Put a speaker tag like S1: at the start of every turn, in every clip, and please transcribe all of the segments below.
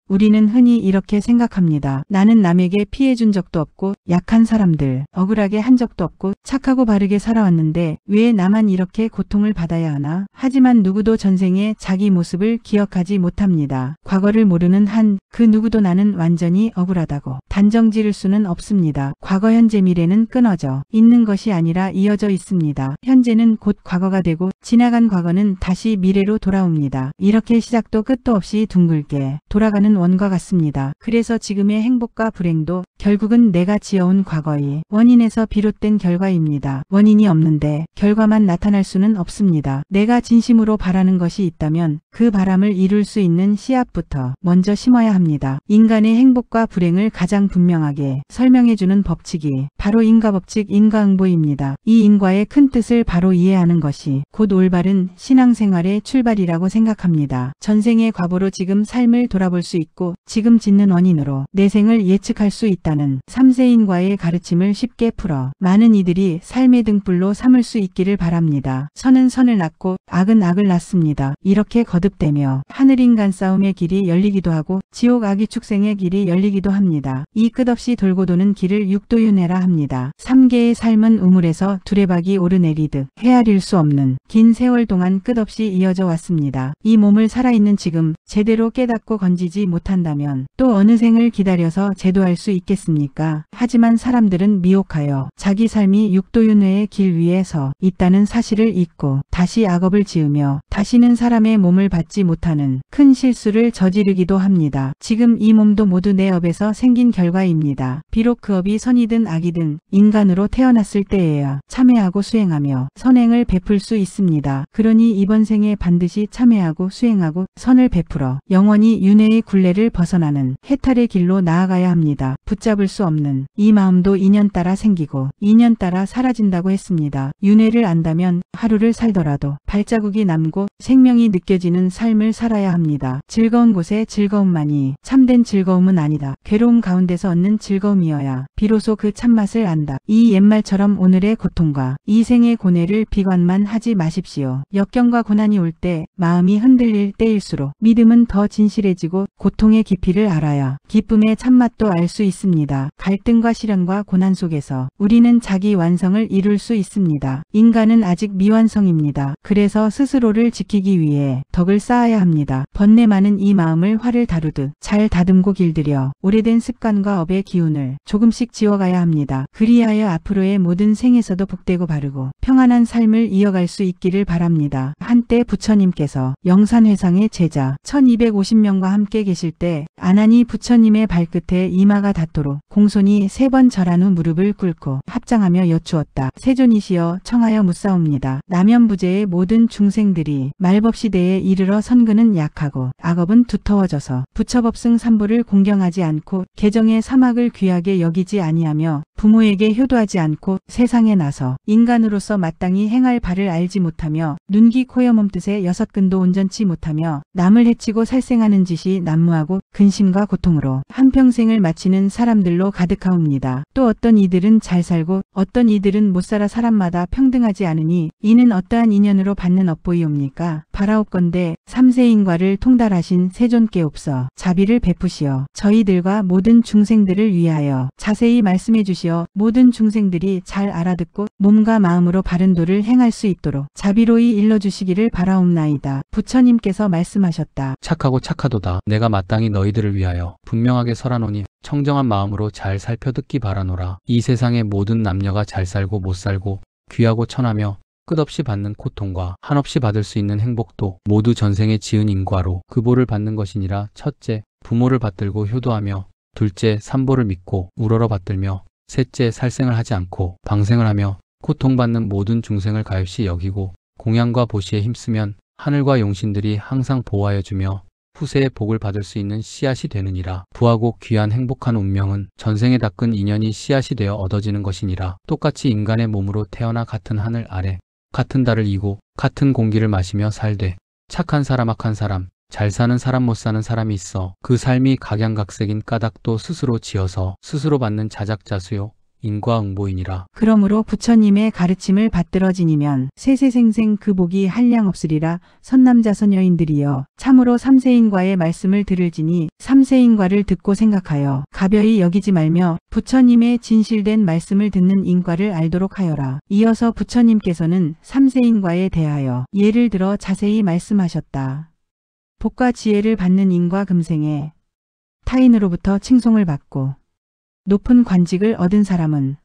S1: 우리는 흔히 이렇게 생각합니다. 나는 남에게 피해준 적도 없고 약한 사람들 억울하게 한 적도 없고 착하고 바르게 살아왔는데 왜 나만 이렇게 고통을 받아야 하나? 하지만 누구도 전생에 자기 모습을 기억하지 못합니다. 과거를 모르는 한 그 누구도 나는 완전히 억울하다고 단정 지을 수는 없습니다. 과거, 현재, 미래는 끊어져 있는 것이 아니라 이어져 있습니다. 현재는 곧 과거가 되고 지나간 과거는 다시 미래로 돌아옵니다. 이렇게 시작도 끝도 없이 둥글게 돌아가는 원과 같습니다. 그래서 지금의 행복과 불행도 결국은 내가 지어온 과거의 원인에서 비롯된 결과입니다. 원인이 없는데 결과만 나타날 수는 없습니다. 내가 진심으로 바라는 것이 있다면 그 바람을 이룰 수 있는 씨앗부터 먼저 심어야 합니다. 인간의 행복과 불행을 가장 분명하게 설명해주는 법칙이 바로 인과법칙, 인과응보입니다. 이 인과의 큰 뜻을 바로 이해하는 것이 곧 올바른 신앙생활의 출발이라고 생각합니다. 전생의 과보로 지금 삶을 돌아볼 수 있고 지금 짓는 원인으로 내 생을 예측할 수 있다는 삼세인과의 가르침을 쉽게 풀어 많은 이들이 삶의 등불로 삼을 수 있기를 바랍니다. 선은 선을 낳고 악은 악을 낳습니다. 이렇게 거듭되며 하늘인간 싸움의 길이 열리기도 하고 지옥 아기 축생의 길이 열리기도 합니다. 이 끝없이 돌고 도는 길을 육도윤회라 합니다. 3개의 삶은 우물에서 두레박이 오르내리듯 헤아릴 수 없는 긴 세월 동안 끝없이 이어져 왔습니다. 이 몸을 살아있는 지금 제대로 깨닫고 건지지 못한다면 또 어느 생을 기다려서 제도할 수 있겠습니까? 하지만 사람들은 미혹하여 자기 삶이 육도윤회의 길 위에 서 있다는 사실을 잊고 다시 악업을 지으며 다시는 사람의 몸을 받지 못하는 큰 실수를 저지르기도 합니다. 지금 이 몸도 모두 내 업에서 생긴 결과입니다. 비록 그 업이 선이든 악이든 인간으로 태어났을 때에야 참회하고 수행하며 선행을 베풀 수 있습니다. 그러니 이번 생에 반드시 참회하고 수행하고 선을 베풀어 영원히 윤회의 굴레를 벗어나는 해탈의 길로 나아가야 합니다. 붙잡을 수 없는 이 마음도 인연 따라 생기고 인연 따라 사라진다고 했습니다. 윤회를 안다면 하루를 살더라도 발자국이 남고 생명이 느껴지는 삶을 살아야 합니다. 즐거운 곳에 즐거움만이 참된 즐거움은 아니다. 괴로움 가운데서 얻는 즐거움이어야 비로소 그 참맛을 안다. 이 옛말처럼 오늘의 고통과 이 생의 고뇌를 비관만 하지 마십시오. 역경과 고난이 올 때 마음이 흔들릴 때일수록 믿음은 더 진실해지고 고통의 깊이를 알아야 기쁨의 참맛도 알 수 있습니다. 갈등과 시련과 고난 속에서 우리는 자기 완성을 이룰 수 있습니다. 인간은 아직 미완성입니다. 그래서 스스로를 지키기 위해 덕을 쌓아야 합니다. 번뇌 많은 이 마음을 활을 다루듯 잘 다듬고 길들여 오래된 습관과 업의 기운을 조금씩 지워가야 합니다. 그리하여 앞으로의 모든 생에서도 복되고 바르고 평안한 삶을 이어갈 수 있기를 바랍니다. 한때 부처님께서 영산회상의 제자 1250명과 함께 계실 때 아난이 부처님의 발끝에 이마가 닿도록 공손히 3번 절한 후 무릎을 꿇고 합장하며 여쭈었다. 세존이시여 청하여 묻사옵니다. 남연부재의 모든 중생들이 말법시대에 이르러 선근은 약하고 악업은 두터워져서 부처법승 삼보를 공경하지 않고 개정의 사막을 귀하게 여기지 아니하며 부모에게 효도하지 않고 세상에 나서 인간으로서 마땅히 행할 바를 알지 못하며 눈기 코여 몸뜻의 6근도 온전치 못하며 남을 해치고 살생하는 짓이 난무하고 근심과 고통으로 한평생을 마치는 사람들로 가득하옵니다. 또 어떤 이들은 잘 살고 어떤 이들은 못 살아 사람마다 평등하지 않으니 이는 어떠한 인연으로 받는 업보이옵니까? 바라옵건대 삼세인과를 통달하신 세존께 옵서 자비를 베푸시어 저희들과 모든 중생들을 위하여 자세히 말씀해 주시어 모든 중생들이 잘 알아듣고 몸과 마음으로 바른 도를 행할 수 있도록 자비로이 일러주시기를 바라옵나이다. 부처님께서 말씀하셨다.
S2: 착하고 착하도다. 내가 마땅히 너희들을 위하여 분명하게 설하노니 청정한 마음으로 잘 살펴듣기 바라노라. 이 세상의 모든 남녀가 잘 살고 못 살고 귀하고 천하며 끝없이 받는 고통과 한없이 받을 수 있는 행복도 모두 전생에 지은 인과로 그 보를 받는 것이니라. 첫째, 부모를 받들고 효도하며 둘째, 삼보를 믿고 우러러 받들며 셋째, 살생을 하지 않고 방생을 하며 고통받는 모든 중생을 가엾이 여기고 공양과 보시에 힘쓰면 하늘과 용신들이 항상 보호하여 주며 후세의 복을 받을 수 있는 씨앗이 되느니라. 부하고 귀한 행복한 운명은 전생에 닦은 인연이 씨앗이 되어 얻어지는 것이니라. 똑같이 인간의 몸으로 태어나 같은 하늘 아래 같은 달을 이고 같은 공기를 마시며 살되 착한 사람 악한 사람 잘 사는 사람 못 사는 사람이 있어 그 삶이 각양각색인 까닭도 스스로 지어서 스스로 받는 자작자수요 인과응보이니라.
S1: 그러므로 부처님의 가르침을 받들어 지니면 세세생생 그 복이 한량없으리라. 선남자 선여인들이여, 참으로 삼세인과의 말씀을 들을지니 삼세인과를 듣고 생각하여 가벼이 여기지 말며 부처님의 진실된 말씀을 듣는 인과를 알도록 하여라. 이어서 부처님께서는 삼세인과에 대하여 예를 들어 자세히 말씀하셨다. 복과 지혜를 받는 인과 금생에 타인으로부터 칭송을 받고 높은 관직을 얻은 사람은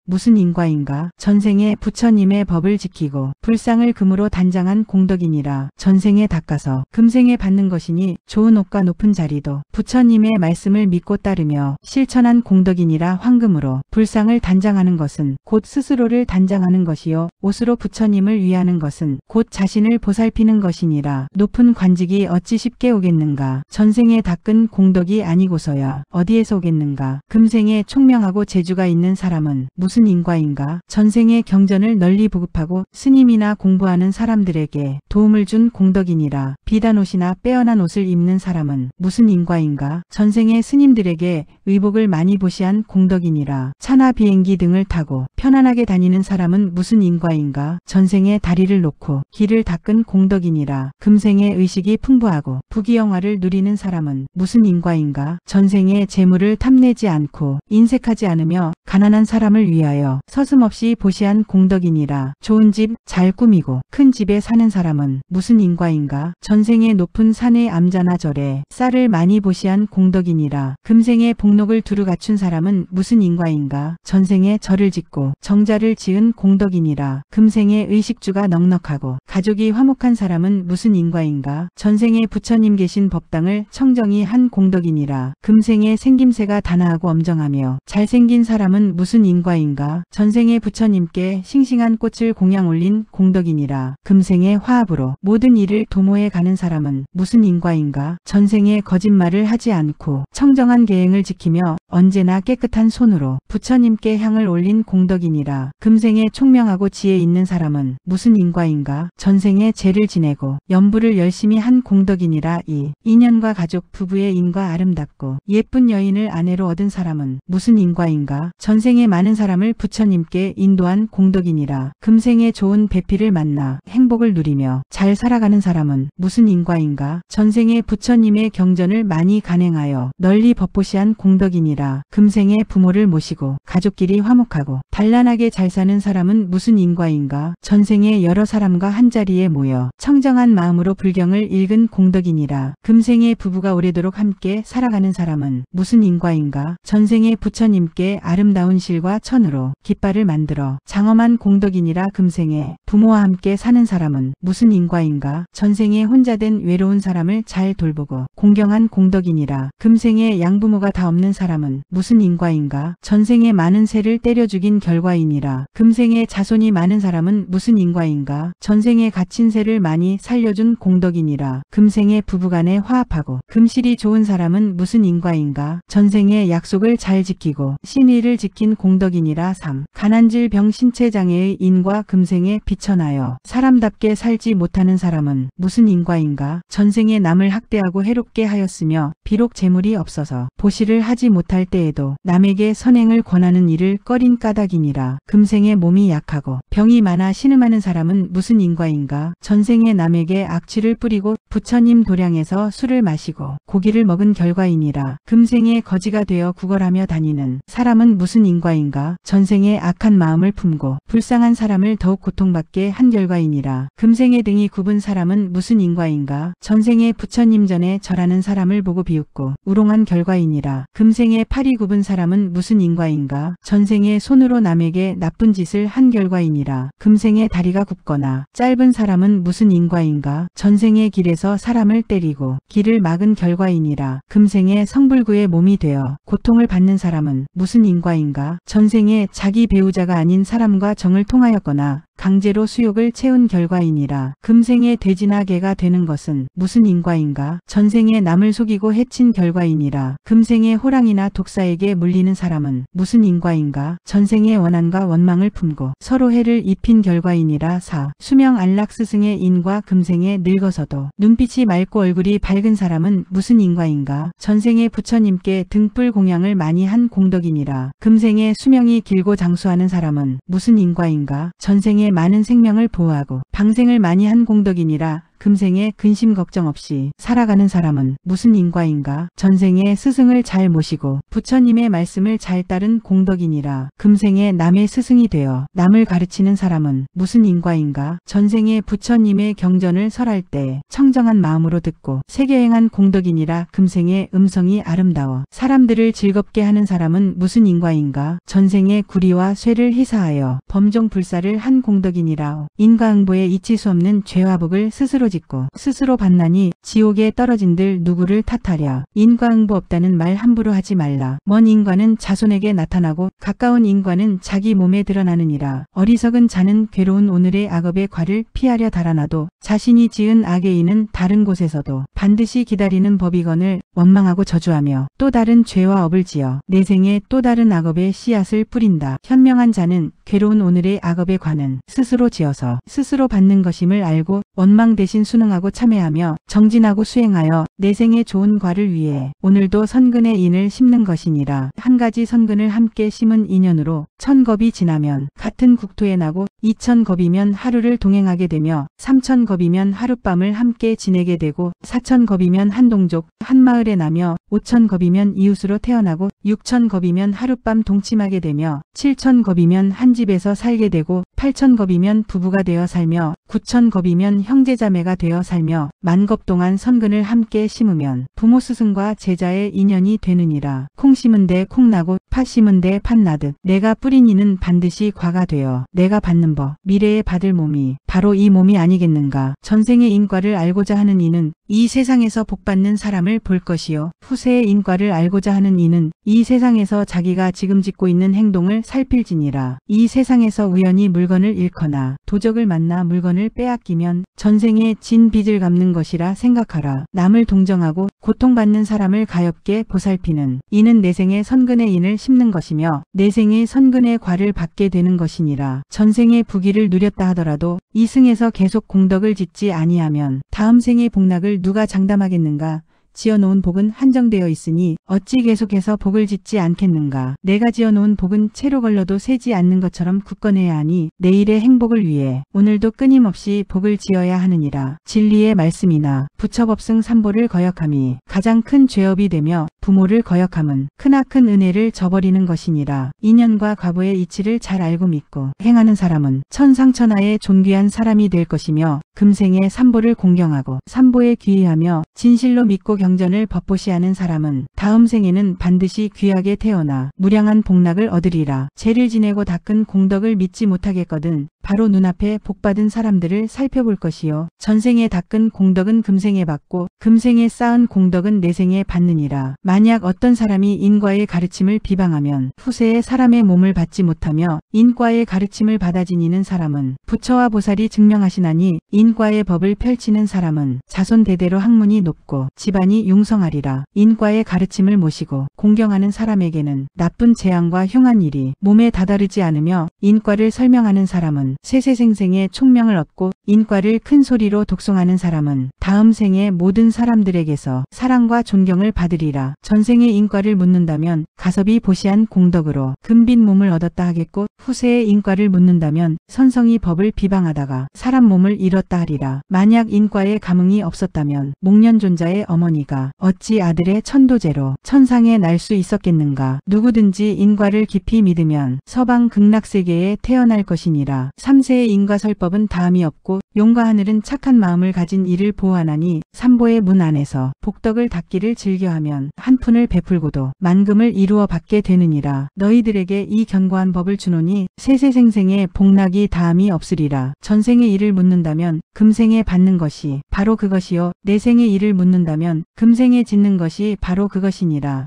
S1: 무슨 인과인가? 전생에 부처님의 법을 지키고 불상을 금으로 단장한 공덕이니라. 전생에 닦아서 금생에 받는 것이니 좋은 옷과 높은 자리도 부처님의 말씀을 믿고 따르며 실천한 공덕이니라. 황금으로 불상을 단장하는 것은 곧 스스로를 단장하는 것이요, 옷으로 부처님을 위하는 것은 곧 자신을 보살피는 것이니라. 높은 관직이 어찌 쉽게 오겠는가? 전생에 닦은 공덕이 아니고서야 어디에서 오겠는가? 금생에 총명하고 재주가 있는 사람은 무슨 인과인가? 전생에 경전을 널리 보급하고 스님이나 공부하는 사람들에게 도움을 준 공덕이니라. 비단 옷이나 빼어난 옷을 입는 사람은 무슨 인과인가? 전생에 스님들에게 의복을 많이 보시한 공덕이니라. 차나 비행기 등을 타고 편안하게 다니는 사람은 무슨 인과인가? 전생에 다리를 놓고 길을 닦은 공덕이니라. 금생에 의식이 풍부하고 부귀영화를 누리는 사람은 무슨 인과인가? 전생에 재물을 탐내지 않고 인색하지 않으며 가난한 사람을 위하여 서슴없이 보시한 공덕이니라. 좋은 집 잘 꾸미고 큰 집에 사는 사람은 무슨 인과인가? 전생에 높은 산의 암자나 절에 쌀을 많이 보시한 공덕이니라. 금생에 복록을 두루 갖춘 사람은 무슨 인과인가? 전생에 절을 짓고 정자를 지은 공덕이니라. 금생에 의식주가 넉넉하고 가족이 화목한 사람은 무슨 인과인가? 전생에 부처님 계신 법당을 청정히 한 공덕이니라. 금생에 생김새가 단아하고 엄정하며 잘생긴 사람은 무슨 인과인가? 전생에 부처님께 싱싱한 꽃을 공양 올린 공덕이니라. 금생에 화합으로 모든 일을 도모해 가는 사람은 무슨 인과인가? 전생에 거짓말을 하지 않고 청정한 계행을 지키며 언제나 깨끗한 손으로 부처님께 향을 올린 공덕이니라. 금생에 총명하고 지혜 있는 사람은 무슨 인과인가? 전생에 제를 지내고 연부를 열심히 한 공덕이니라. 이 인연과 가족 부부의 인과 아름답고 예쁜 여인을 아내로 얻은 사람은 무슨 인과인가? 전생에 많은 사람을 부처님께 인도한 공덕이니라. 금생에 좋은 배필을 만나 행복을 누리며 잘 살아가는 사람은 무슨 인과인가? 전생에 부처님의 경전을 많이 간행하여 널리 법보시한 공덕이니라. 금생에 부모를 모시고 가족끼리 화목하고 단란하게 잘 사는 사람은 무슨 인과인가? 전생에 여러 사람과 한자리에 모여 청정한 마음으로 불경을 읽은 공덕이니라. 금생에 부부가 오래도록 함께 살아가는 사람은 무슨 인과인가? 전생에 부처님께 아름다운 실과 천으로 깃발을 만들어 장엄한 공덕이니라. 금생에 부모와 함께 사는 사람은 무슨 인과인가? 전생에 혼자 된 외로운 사람을 잘 돌보고 공경한 공덕이니라. 금생에 양부모가 다 없는 사람은 무슨 인과인가? 전생에 많은 새를 때려 죽인 결과이니라. 금생에 자손이 많은 사람은 무슨 인과인가? 전생에 갇힌 새를 많이 살려준 공덕이니라. 금생에 부부간에 화합하고 금실이 좋은 사람은 무슨 인과인가? 전생에 약속을 잘 지키고 신의를 지킨 공덕이니라. 3. 가난질 병 신체장애의 인과 금생에 비천하여 사람답게 살지 못하는 사람은 무슨 인과인가? 전생에 남을 학대하고 해롭게 하였으며 비록 재물이 없어서 보시를 하지 못할 때에도 남에게 선행을 권하는 일을 꺼린 까닭이니라. 금생에 몸이 약하고 병이 많아 신음하는 사람은 무슨 인과인가? 전생에 남에게 악취를 뿌리고 부처님 도량에서 술을 마시고 고기를 먹은 결과이니라. 금생에 거지가 되어 구걸하며 다니는 사람은 무슨 인과인가? 전생에 악한 마음을 품고 불쌍한 사람을 더욱 고통받게 한 결과이니라. 금생에 등이 굽은 사람은 무슨 인과인가? 전생에 부처님 전에 절하는 사람을 보고 비웃고 우롱한 결과이니라. 금생에 팔이 굽은 사람은 무슨 인과인가? 전생에 손으로 남에게 나쁜 짓을 한 결과이니라. 금생에 다리가 굽거나 짧은 사람은 무슨 인과인가? 전생에 길에서 사람을 때리고 길을 막은 결과이니라. 금생에 성불구의 몸이 되어 고통을 받는 사람은 무슨 인과인가? 전생에 자기 배우자가 아닌 사람과 정을 통하였거나 강제로 수욕을 채운 결과이니라. 금생에 돼지나 개가 되는 것은 무슨 인과인가? 전생에 남을 속이고 해친 결과이니라. 금생에 호랑이나 독사에게 물리는 사람은 무슨 인과인가? 전생에 원한과 원망을 품고 서로 해를 입힌 결과이니라. 4. 수명 안락 스승의 인과 금생에 늙어서도 눈빛이 맑고 얼굴이 밝은 사람은 무슨 인과인가? 전생에 부처님께 등불 공양을 많이 한 공덕이니라. 금생에 수명이 길고 장수하는 사람은 무슨 인과인가? 전생에 많은 생명을 보호하고 방생을 많이 한 공덕이니라. 금생에 근심 걱정 없이 살아가는 사람은 무슨 인과인가? 전생에 스승을 잘 모시고 부처님의 말씀을 잘 따른 공덕이니라. 금생에 남의 스승이 되어 남을 가르치는 사람은 무슨 인과인가? 전생에 부처님의 경전을 설할 때 청정한 마음으로 듣고 세계행한 공덕이니라. 금생에 음성이 아름다워 사람들을 즐겁게 하는 사람은 무슨 인과인가? 전생에 구리와 쇠를 희사하여 범종불사를 한 공덕이니라. 인과응보에 이칠 수 없는 죄와 복을 스스로 짓고 스스로 받나니 지옥에 떨어진들 누구를 탓하랴. 인과응보 없다는 말 함부로 하지 말라. 먼 인과는 자손에게 나타나고 가까운 인과는 자기 몸에 드러나느니라. 어리석은 자는 괴로운 오늘의 악업의 과를 피하려 달아나도 자신이 지은 악의 인은 다른 곳에서도 반드시 기다리는 법이거늘 원망하고 저주하며 또 다른 죄와 업을 지어 내생에 또 다른 악업의 씨앗을 뿌린다. 현명한 자는 괴로운 오늘의 악업의 과는 스스로 지어서 스스로 받는 것임을 알고 원망 대신 순응하고 참회하며 정진하고 수행하여 내생의 좋은 과를 위해 오늘도 선근의 인을 심는 것이니라. 한 가지 선근을 함께 심은 인연으로 1000겁이 지나면 같은 국토에 나고 2000겁이면 하루를 동행하게 되며 3000겁이면 하룻밤을 함께 지내게 되고 4000겁이면 한 동족 한 마을에 나며 5000겁이면 이웃으로 태어나고 6000겁이면 하룻밤 동침하게 되며 7000겁이면 한 집에서 살게 되고 8000겁이면 부부가 되어 살며 9000겁이면 형제자매가 되어 살며 10,000겁 동안 선근을 함께 심으면 부모 스승과 제자의 인연이 되느니라. 콩 심은 데 콩 나고 팥 심은 데 팥 나듯 내가 뿌린 이는 반드시 과가 되어 내가 받는 법 미래에 받을 몸이 바로 이 몸이 아니겠는가. 전생의 인과를 알고자 하는 이는 이 세상에서 복받는 사람을 볼 것이요 후세의 인과를 알고자 하는 이는 이 세상에서 자기가 지금 짓고 있는 행동을 살필지니라. 이 세상에서 우연히 물건을 잃거나 도적을 만나 물건을 빼앗기면 전생에 진 빚을 갚는 것이라 생각하라. 남을 동정하고 고통받는 사람을 가엾게 보살피는 이는 내생의 선근의 인을 심는 것이며 내생의 선근의 과를 받게 되는 것이니라. 전생의 부귀를 누렸다 하더라도 이승에서 계속 공덕을 짓지 아니하면 다음 생의 복락을 누가 장담하겠는가. 지어놓은 복은 한정되어 있으니 어찌 계속해서 복을 짓지 않겠는가. 내가 지어놓은 복은 채로 걸러도 새지 않는 것처럼 굳건해야 하니 내일의 행복을 위해 오늘도 끊임없이 복을 지어야 하느니라. 진리의 말씀이나 부처법승 삼보를 거역함이 가장 큰 죄업이 되며 부모를 거역함은 크나큰 은혜를 저버리는 것이니라. 인연과 과보의 이치를 잘 알고 믿고 행하는 사람은 천상천하의 존귀한 사람이 될 것이며 금생에 삼보를 공경하고 삼보에 귀의하며 진실로 믿고 경전을 법보시하는 사람은 다음 생에는 반드시 귀하게 태어나 무량한 복락을 얻으리라. 죄를 지내고 닦은 공덕을 믿지 못하겠거든 바로 눈앞에 복받은 사람들을 살펴볼 것이요 전생에 닦은 공덕은 금생에 받고 금생에 쌓은 공덕은 내생에 받느니라. 만약 어떤 사람이 인과의 가르침을 비방하면 후세에 사람의 몸을 받지 못하며 인과의 가르침을 받아 지니는 사람은 부처와 보살이 증명하시나니 인과의 법을 펼치는 사람은 자손 대대로 학문이 높고 집안이 융성하리라. 인과의 가르침을 모시고 공경하는 사람에게는 나쁜 재앙과 흉한 일이 몸에 다다르지 않으며 인과를 설명하는 사람은 세세생생의 총명을 얻고 인과를 큰 소리로 독송하는 사람은 다음 생의 모든 사람들에게서 사랑과 존경을 받으리라. 전생의 인과를 묻는다면 가섭이 보시한 공덕으로 금빛 몸을 얻었다 하겠고 후세의 인과를 묻는다면 선성이 법을 비방하다가 사람 몸을 잃었다 하리라. 만약 인과에 감흥이 없었다면 목련존자의 어머니가 어찌 아들의 천도제로 천상에 날 수 있었겠는가. 누구든지 인과를 깊이 믿으면 서방 극락세계에 태어날 것이니라. 3세의 인과설법은 다함이 없고 용과 하늘은 착한 마음을 가진 이를 보호하나니 삼보의 문 안에서 복덕을 닦기를 즐겨하면 한 푼을 베풀고도 만금을 이루어 받게 되느니라. 너희들에게 이 견고한 법을 주노니 세세생생의 복락이 다함이 없으리라. 전생의 일을 묻는다면 금생에 받는 것이 바로 그것이요 내생의 일을 묻는다면 금생에 짓는 것이 바로 그것이니라.